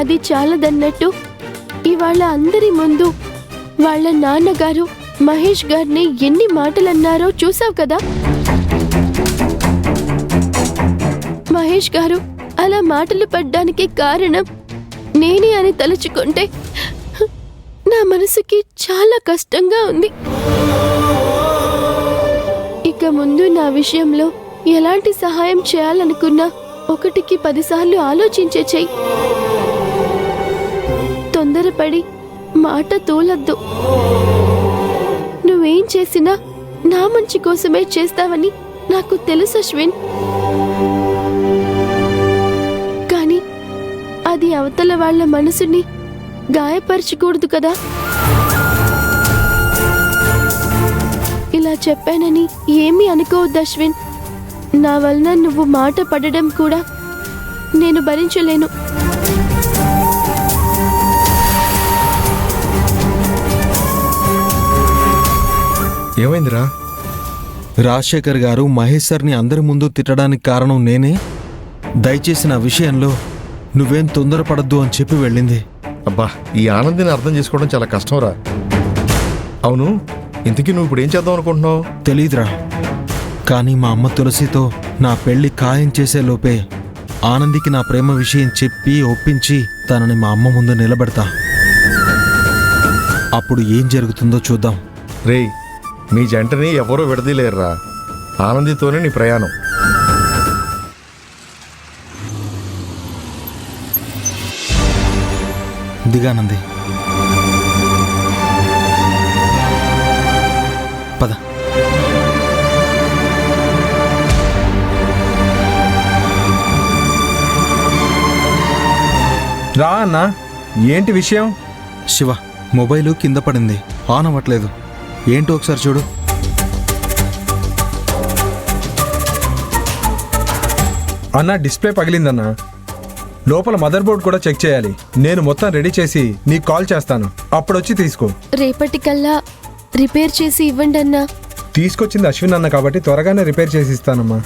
అది చాలదన్నట్టు ఇవాళ అందరి ముందు వాళ్ళ నాన్నగారు మహేష్ గారిని ఎన్ని మాటలన్నారో చూసావు కదా. మహేష్ గారు అలా మాటలు పడ్డానికి కారణం నేనే అని తలుచుకుంటే నా మనసుకి చాలా కష్టంగా ఉంది. ఇక ముందు నా విషయంలో ఎలాంటి సహాయం చేయాలనుకున్నా 1కి 10 సార్లు ఆలోచించే చెయ్యి. తొందరపడి మాట తోలద్దు. నువ్వేం చేసినా నా మంచి కోసమే చేస్తావని నాకు తెలుసు అశ్విన్. కానీ అది అవతల వాళ్ళ మనసుని గాయపరచకూడదు కదా. ఇలా చెప్పానని ఏమీ అనుకోవద్దు అశ్విన్. నా వలన నువ్వు మాట పడడం కూడా నేను భరించలేను. ఏమైందిరా? రాజశేఖర్ గారు మహేష్ సార్ని అందరి ముందు తిట్టడానికి కారణం నేనే. దయచేసి నా విషయంలో నువ్వేం తొందరపడద్దు అని చెప్పి వెళ్ళింది. అబ్బా, ఈ ఆనందిని అర్థం చేసుకోవడం చాలా కష్టంరా. అవును, ఇంతకీ నువ్వు ఇప్పుడు ఏం చేద్దాం అనుకుంటున్నావు? తెలీదురా, కానీ మా అమ్మ తులసితో నా పెళ్లి ఖాయం చేసే లోపే ఆనందికి నా ప్రేమ విషయం చెప్పి ఒప్పించి తనని మా అమ్మ ముందు నిలబెడతా. అప్పుడు ఏం జరుగుతుందో చూద్దాం. రేయ్, మీ జంటని ఎవరో విడదీలేరురా. ఆనందితోనే నీ ప్రయాణం. దిగానంది, పద. రా అన్నా, ఏంటి విషయం? శివ, మొబైలు కింద పడింది, ఆన్ అవ్వట్లేదు. ఏంటో ఒకసారి చూడు. అన్నా, డిస్ప్లే పగిలిందన్నా. లోపల మదర్ బోర్డ్ కూడా చెక్ చేయాలి. నేను మొత్తం రెడీ చేసి నీకు కాల్ చేస్తాను, అప్పుడొచ్చి తీసుకో. రేపటికల్లా రిపేర్ చేసి ఇవ్వండి అన్నా. తీసుకొచ్చింది అశ్విన్ అన్న కాబట్టి త్వరగానే రిపేర్ చేసి ఇస్తానమ్మా.